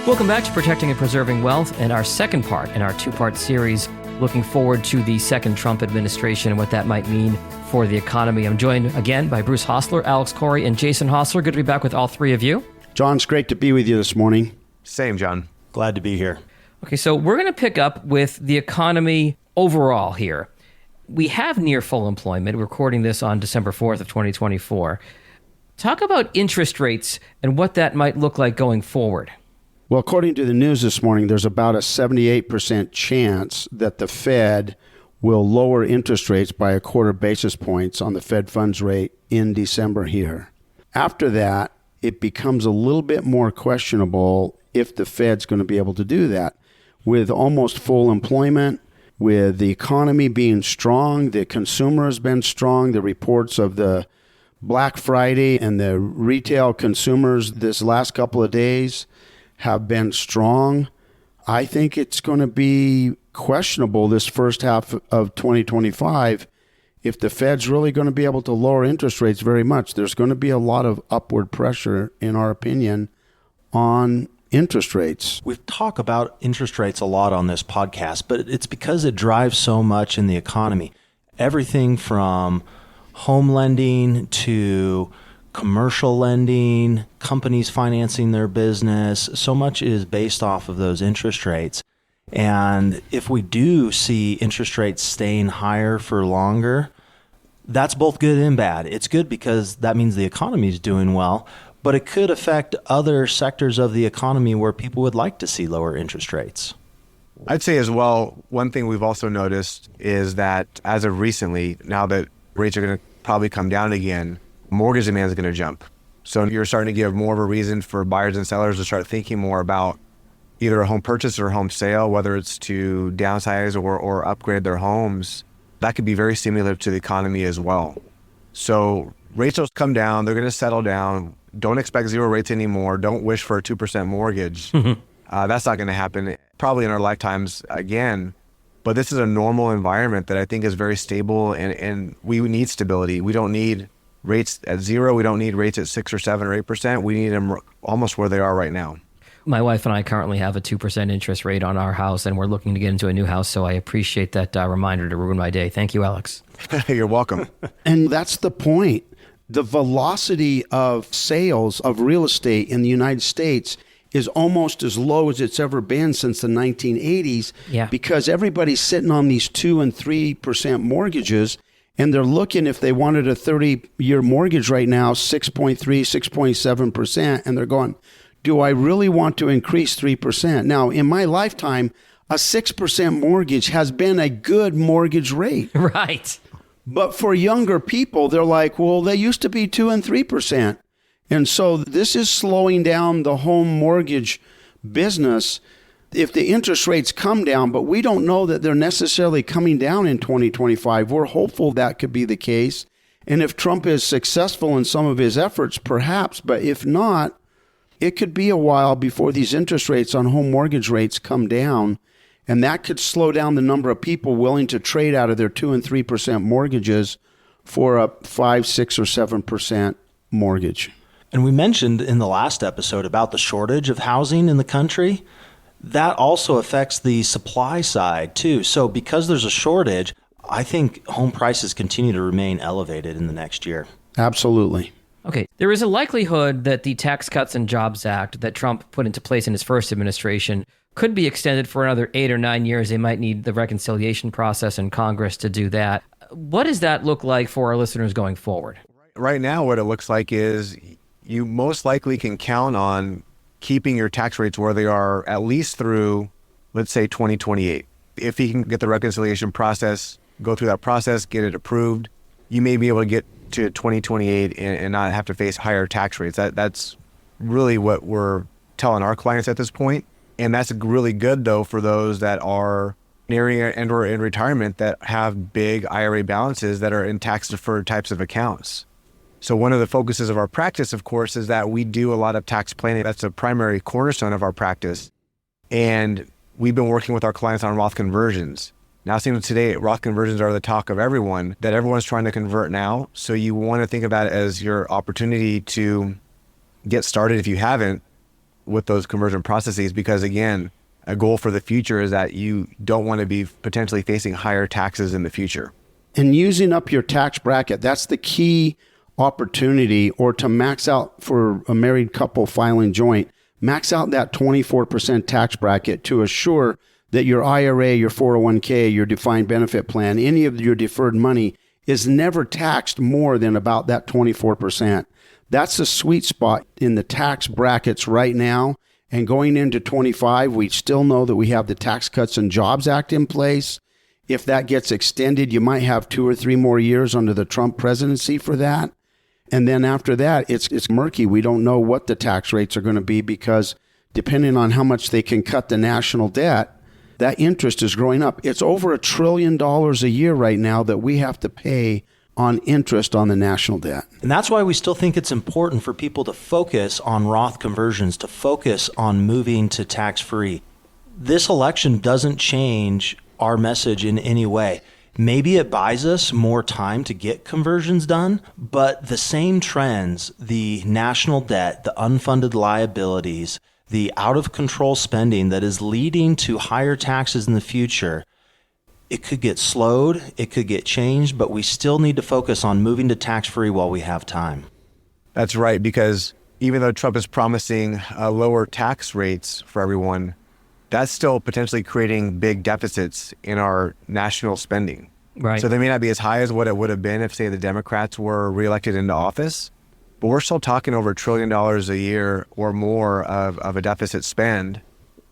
Welcome back to Protecting and Preserving Wealth and our second part in our two-part series looking forward to the second Trump administration and what that might mean for the economy. I'm joined again by Bruce Hosler, Alex Koury, and Jason Hosler. Good to be back with all three of you. John, it's great to be with you this morning. Same, John. Glad to be here. Okay, so we're going to pick up with the economy overall here. We have near full employment. We're recording this on December 4th of 2024. Talk about interest rates and what that might look like going forward. Well, according to the news this morning, there's about a 78% chance that the Fed will lower interest rates by 1/4 basis points on the Fed funds rate in December here. After that, it becomes a little bit more questionable if the Fed's going to be able to do that. With almost full employment, with the economy being strong, the consumer has been strong, the reports of the Black Friday and the retail consumers this last couple of days have been strong. I think it's going to be questionable this first half of 2025 if the Fed's really going to be able to lower interest rates very much. There's going to be a lot of upward pressure, in our opinion, on interest rates. We've talked about interest rates a lot on this podcast, but it's because it drives so much in the economy. Everything from home lending to commercial lending, companies financing their business, so much is based off of those interest rates. And if we do see interest rates staying higher for longer, that's both good and bad. It's good because that means the economy is doing well, but it could affect other sectors of the economy where people would like to see lower interest rates. I'd say as well, one thing we've also noticed is that as of recently, now that rates are going to probably come down again, mortgage demand is going to jump. So you're starting to give more of a reason for buyers and sellers to start thinking more about either a home purchase or a home sale, whether it's to downsize or upgrade their homes. That could be very stimulative to the economy as well. So rates will come down. They're going to settle down. Don't expect zero rates anymore. Don't wish for a 2% mortgage. That's not going to happen probably in our lifetimes again. But this is a normal environment that I think is very stable, and we need stability. We don't need rates at zero. We don't need rates at 6 or 7 or 8%. We need them almost where they are right now. My wife and I currently have a 2% interest rate on our house, and we're looking to get into a new house, so I appreciate that reminder to ruin my day. Thank you, Alex. You're welcome. And that's the point. The velocity of sales of real estate in the United States is almost as low as it's ever been since the 1980s, because everybody's sitting on these 2 and 3% mortgages, and they're looking, if they wanted a 30-year mortgage right now, 6.3, 6.7%, and they're going, do I really want to increase 3%? Now, in my lifetime, a 6% mortgage has been a good mortgage rate. Right. But for younger people, they're like, well, they used to be 2 and 3%. And so this is slowing down the home mortgage business if the interest rates come down, but we don't know that they're necessarily coming down in 2025. We're hopeful that could be the case. And if Trump is successful in some of his efforts, perhaps, but if not, it could be a while before these interest rates on home mortgage rates come down. And that could slow down the number of people willing to trade out of their 2 and 3% mortgages for a 5, 6, or 7% mortgage. And we mentioned in the last episode about the shortage of housing in the country. That also affects the supply side too. So because there's a shortage, I think home prices continue to remain elevated in the next year. Absolutely. Okay, there is a likelihood that the Tax Cuts and Jobs Act that Trump put into place in his first administration could be extended for another 8 or 9 years. They might need the reconciliation process in Congress to do that. What does that look like for our listeners going forward? Right now, what it looks like is you most likely can count on keeping your tax rates where they are at least through, let's say, 2028. If you can get the reconciliation process, go through that process, get it approved, you may be able to get to 2028 and not have to face higher tax rates. That's really what we're telling our clients at this point. And that's really good, though, for those that are nearing and or in retirement that have big IRA balances that are in tax-deferred types of accounts. So one of the focuses of our practice, of course, is that we do a lot of tax planning. That's a primary cornerstone of our practice. And we've been working with our clients on Roth conversions. Now, it seems today, Roth conversions are the talk of everyone, that everyone's trying to convert now. So you want to think about it as your opportunity to get started if you haven't with those conversion processes, because again, a goal for the future is that you don't want to be potentially facing higher taxes in the future. And using up your tax bracket, that's the key opportunity, or to max out for a married couple filing joint, max out that 24% tax bracket to assure that your IRA, your 401k, your defined benefit plan, any of your deferred money is never taxed more than about that 24%. That's the sweet spot in the tax brackets right now. And going into 25, we still know that we have the Tax Cuts and Jobs Act in place. If that gets extended, you might have 2 or 3 more years under the Trump presidency for that. And then after that, it's murky. We don't know what the tax rates are going to be, because depending on how much they can cut the national debt, that interest is growing up. It's over $1 trillion a year right now that we have to pay on interest on the national debt. And that's why we still think it's important for people to focus on Roth conversions, to focus on moving to tax-free. This election doesn't change our message in any way. Maybe it buys us more time to get conversions done, but the same trends, the national debt, the unfunded liabilities, the out-of-control spending that is leading to higher taxes in the future, it could get slowed, it could get changed, but we still need to focus on moving to tax-free while we have time. That's right, because even though Trump is promising lower tax rates for everyone, that's still potentially creating big deficits in our national spending. Right. So they may not be as high as what it would have been if, say, the Democrats were reelected into office, but we're still talking over $1 trillion a year or more of a deficit spend.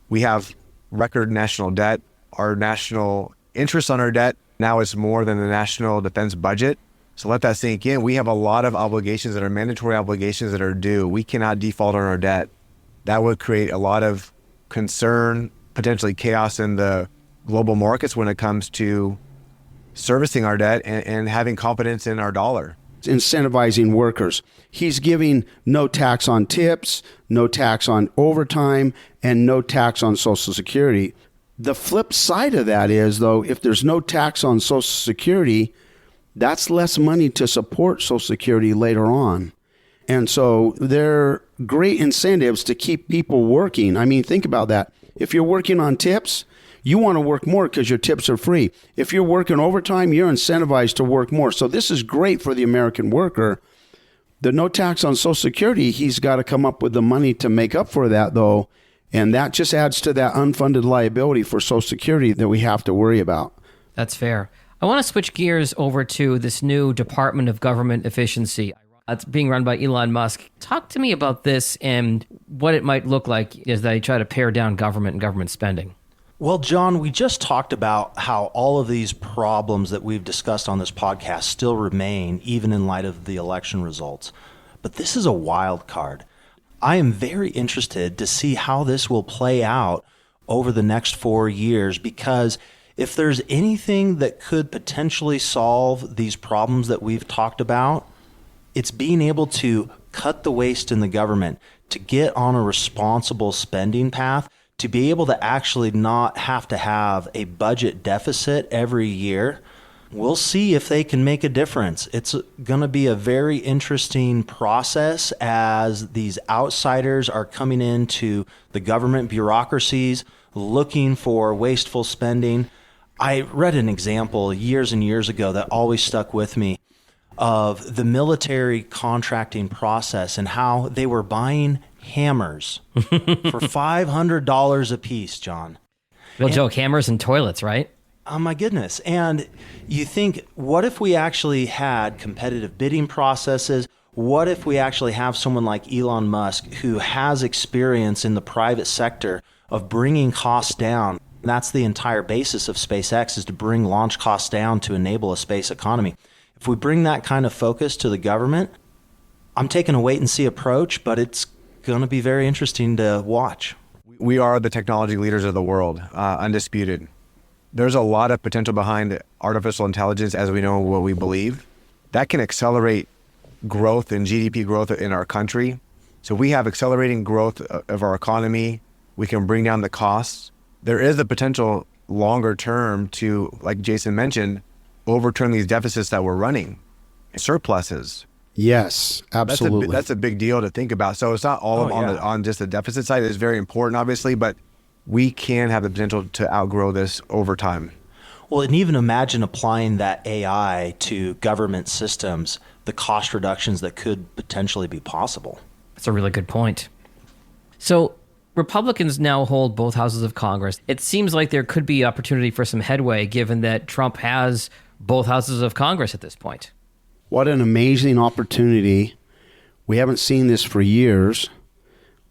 We have record national debt. Our national interest on our debt now is more than the national defense budget. So let that sink in. We have a lot of obligations that are mandatory obligations that are due. We cannot default on our debt. That would create a lot of concern, potentially chaos in the global markets when it comes to servicing our debt and having confidence in our dollar. Incentivizing workers. He's giving no tax on tips, no tax on overtime, and no tax on Social Security. The flip side of that is, though, if there's no tax on Social Security, that's less money to support Social Security later on. And so they're great incentives to keep people working. I mean, think about that. If you're working on tips, you want to work more because your tips are free. If you're working overtime, you're incentivized to work more. So this is great for the American worker. The no tax on Social Security, he's got to come up with the money to make up for that, though. And that just adds to that unfunded liability for Social Security that we have to worry about. That's fair. I want to switch gears over to this new Department of Government Efficiency. It's being run by Elon Musk. Talk to me about this and what it might look like as they try to pare down government and government spending. Well, John, we just talked about how all of these problems that we've discussed on this podcast still remain, even in light of the election results. But this is a wild card. I am very interested to see how this will play out over the next 4 years, because if there's anything that could potentially solve these problems that we've talked about, it's being able to cut the waste in the government, to get on a responsible spending path, to be able to actually not have to have a budget deficit every year. We'll see if they can make a difference. It's going to be a very interesting process as these outsiders are coming into the government bureaucracies looking for wasteful spending. I read an example years and years ago that always stuck with me of the military contracting process and how they were buying hammers for $500 a piece, John. Real joke, hammers and toilets, right? Oh my goodness. And you think, what if we actually had competitive bidding processes? What if we actually have someone like Elon Musk who has experience in the private sector of bringing costs down? That's the entire basis of SpaceX, is to bring launch costs down to enable a space economy. If we bring that kind of focus to the government, I'm taking a wait and see approach, but it's going to be very interesting to watch. We are the technology leaders of the world, undisputed. There's a lot of potential behind artificial intelligence, as we know what we believe. That can accelerate growth and GDP growth in our country. So we have accelerating growth of our economy. We can bring down the costs. There is a potential longer term to, like Jason mentioned, overturn these deficits that we're running, surpluses. Yes, absolutely. That's a big deal to think about. So it's not all on just the deficit side. It's very important, obviously, but we can have the potential to outgrow this over time. Well, and even imagine applying that AI to government systems, the cost reductions that could potentially be possible. That's a really good point. So Republicans now hold both houses of Congress. It seems like there could be opportunity for some headway given that Trump has both houses of Congress at this point. What an amazing opportunity. We haven't seen this for years.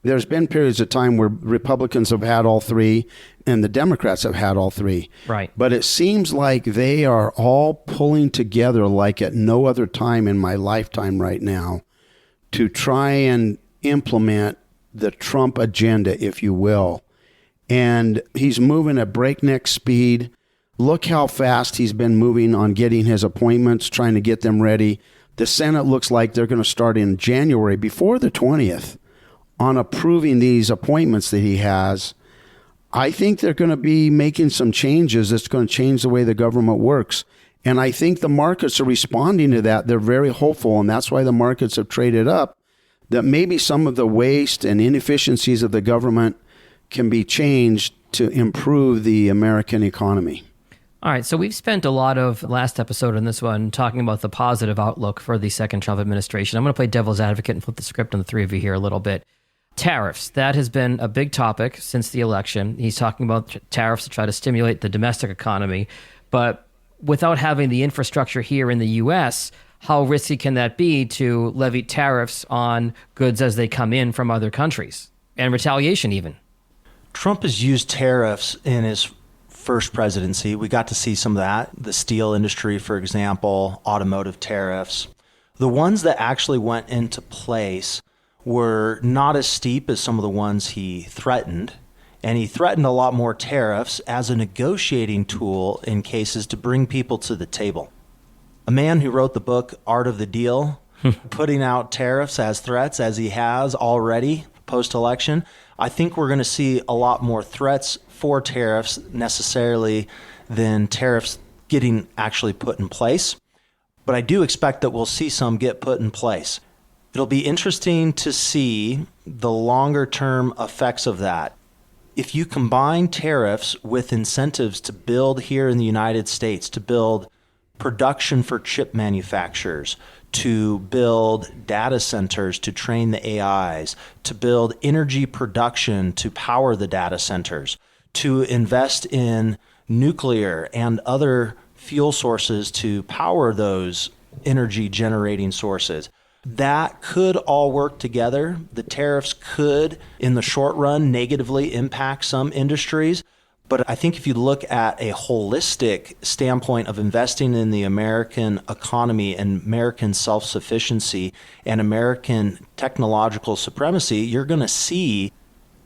There's been periods of time where Republicans have had all three and the Democrats have had all three. Right. But it seems like they are all pulling together like at no other time in my lifetime right now to try and implement the Trump agenda, if you will. And he's moving at breakneck speed. Look how fast he's been moving on getting his appointments, trying to get them ready. The Senate looks like they're going to start in January, before the 20th, on approving these appointments that he has. I think they're going to be making some changes that's going to change the way the government works. And I think the markets are responding to that. They're very hopeful, and that's why the markets have traded up, that maybe some of the waste and inefficiencies of the government can be changed to improve the American economy. All right, so we've spent a lot of last episode on this one talking about the positive outlook for the second Trump administration. I'm going to play devil's advocate and flip the script on the three of you here a little bit. Tariffs, that has been a big topic since the election. He's talking about tariffs to try to stimulate the domestic economy. But without having the infrastructure here in the U.S., how risky can that be to levy tariffs on goods as they come in from other countries? And retaliation even. Trump has used tariffs in his first presidency. We got to see some of that. The steel industry, for example, automotive tariffs. The ones that actually went into place were not as steep as some of the ones he threatened. And he threatened a lot more tariffs as a negotiating tool in cases to bring people to the table. A man who wrote the book, Art of the Deal, putting out tariffs as threats as he has already post-election, I think we're going to see a lot more threats for tariffs necessarily than tariffs getting actually put in place. But I do expect that we'll see some get put in place. It'll be interesting to see the longer term effects of that. If you combine tariffs with incentives to build here in the United States, to build production for chip manufacturers, to build data centers to train the AIs, to build energy production to power the data centers, to invest in nuclear and other fuel sources to power those energy generating sources. That could all work together. The tariffs could, in the short run, negatively impact some industries. But I think if you look at a holistic standpoint of investing in the American economy and American self-sufficiency and American technological supremacy, you're going to see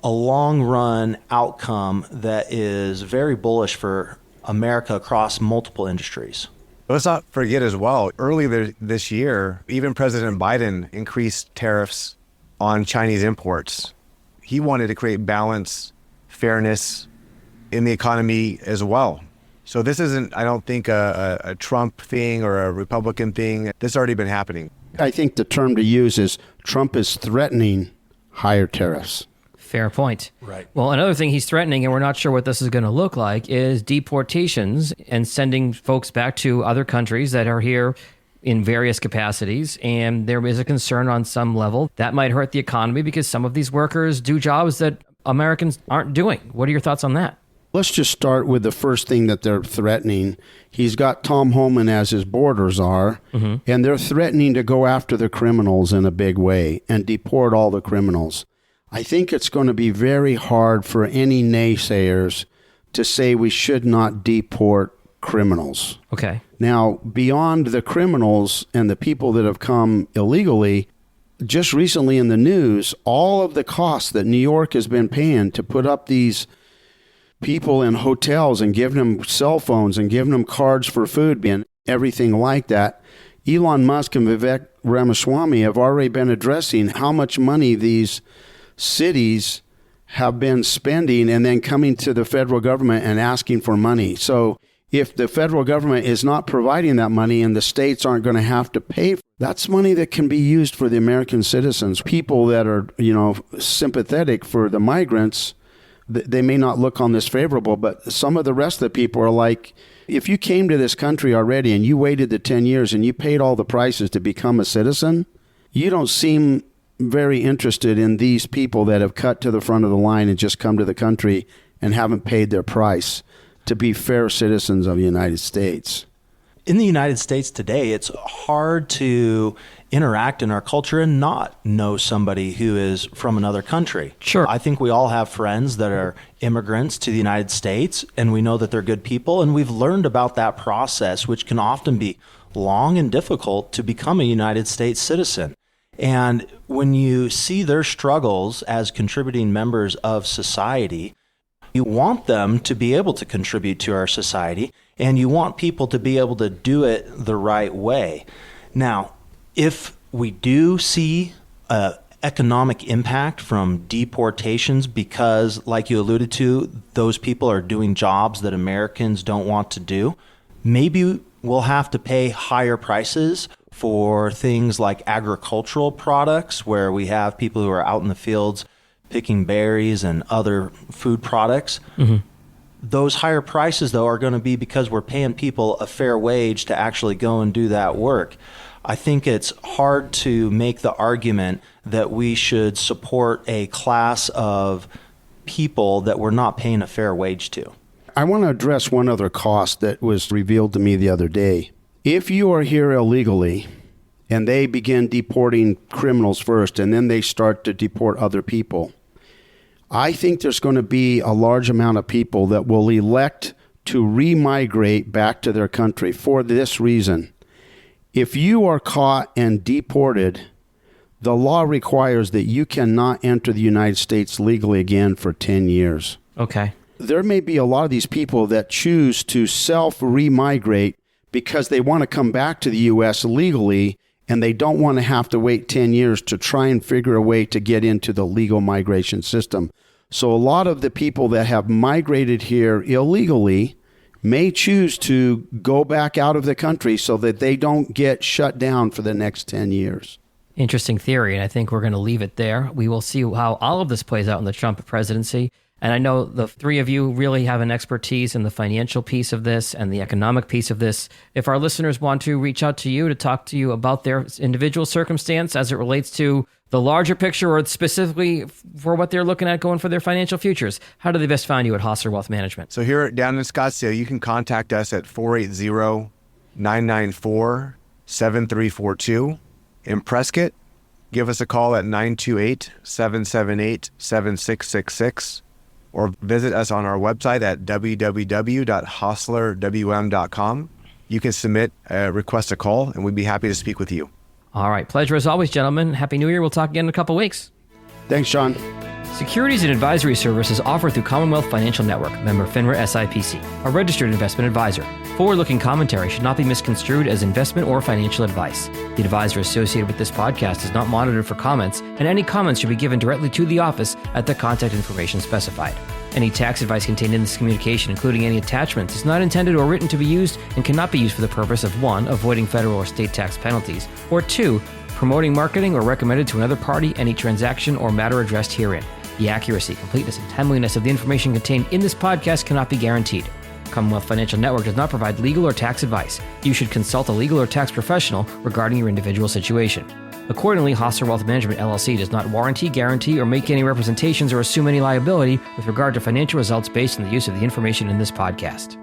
a long-run outcome that is very bullish for America across multiple industries. Let's not forget as well, earlier this year, even President Biden increased tariffs on Chinese imports. He wanted to create balance, fairness in the economy as well. So this isn't, I don't think, a Trump thing or a Republican thing. This has already been happening. I think the term to use is Trump is threatening higher tariffs. Fair point. Right. Well, another thing he's threatening, and we're not sure what this is going to look like, is deportations and sending folks back to other countries that are here in various capacities. And there is a concern on some level that might hurt the economy because some of these workers do jobs that Americans aren't doing. What are your thoughts on that? Let's just start with the first thing that they're threatening. He's got Tom Homan as his border czar, and they're threatening to go after the criminals in a big way and deport all the criminals. I think it's going to be very hard for any naysayers to say we should not deport criminals. Okay. Now, beyond the criminals and the people that have come illegally, just recently in the news, all of the costs that New York has been paying to put up these people in hotels and giving them cell phones and giving them cards for food and everything like that, Elon Musk and Vivek Ramaswamy have already been addressing how much money these cities have been spending and then coming to the federal government and asking for money. So if the federal government is not providing that money and the states aren't going to have to pay for That's money that can be used for the American citizens. People that are, sympathetic for the migrants, they may not look on this favorable, but some of the rest of the people are like, if you came to this country already and you waited the 10 years and you paid all the prices to become a citizen, you don't seem very interested in these people that have cut to the front of the line and just come to the country and haven't paid their price to be fair citizens of the United States. In the United States today, it's hard to interact in our culture and not know somebody who is from another country. Sure. I think we all have friends that are immigrants to the United States, and we know that they're good people, and we've learned about that process, which can often be long and difficult to become a United States citizen. And when you see their struggles as contributing members of society, you want them to be able to contribute to our society, and you want people to be able to do it the right way. Now, if we do see an economic impact from deportations because, like you alluded to, those people are doing jobs that Americans don't want to do, maybe we'll have to pay higher prices for things like agricultural products, where we have people who are out in the fields picking berries and other food products. Mm-hmm. Those higher prices, though, are going to be because we're paying people a fair wage to actually go and do that work. I think it's hard to make the argument that we should support a class of people that we're not paying a fair wage to. I want to address one other cost that was revealed to me the other day. If you are here illegally and they begin deporting criminals first and then they start to deport other people, I think there's going to be a large amount of people that will elect to remigrate back to their country for this reason. If you are caught and deported, the law requires that you cannot enter the United States legally again for 10 years. Okay. There may be a lot of these people that choose to self-remigrate because they want to come back to the U.S. legally, and they don't want to have to wait 10 years to try and figure a way to get into the legal migration system. So a lot of the people that have migrated here illegally may choose to go back out of the country so that they don't get shut down for the next 10 years. Interesting theory, and I think we're going to leave it there. We will see how all of this plays out in the Trump presidency. And I know the three of you really have an expertise in the financial piece of this and the economic piece of this. If our listeners want to reach out to you to talk to you about their individual circumstance as it relates to the larger picture or specifically for what they're looking at going for their financial futures, how do they best find you at Hosler Wealth Management? So here down in Scottsdale, you can contact us at 480-994-7342. In Prescott, give us a call at 928-778-7666. Or visit us on our website at www.hoslerwm.com. You can request a call, and we'd be happy to speak with you. All right. Pleasure as always, gentlemen. Happy New Year. We'll talk again in a couple weeks. Thanks, Sean. Securities and advisory services offered through Commonwealth Financial Network, member FINRA SIPC, a registered investment advisor. Forward-looking commentary should not be misconstrued as investment or financial advice. The advisor associated with this podcast is not monitored for comments, and any comments should be given directly to the office at the contact information specified. Any tax advice contained in this communication, including any attachments, is not intended or written to be used and cannot be used for the purpose of 1. Avoiding federal or state tax penalties, or 2. Promoting, marketing, or recommended to another party any transaction or matter addressed herein. The accuracy, completeness, and timeliness of the information contained in this podcast cannot be guaranteed. Commonwealth Financial Network does not provide legal or tax advice. You should consult a legal or tax professional regarding your individual situation. Accordingly, Hosler Wealth Management, LLC does not warranty, guarantee, or make any representations or assume any liability with regard to financial results based on the use of the information in this podcast.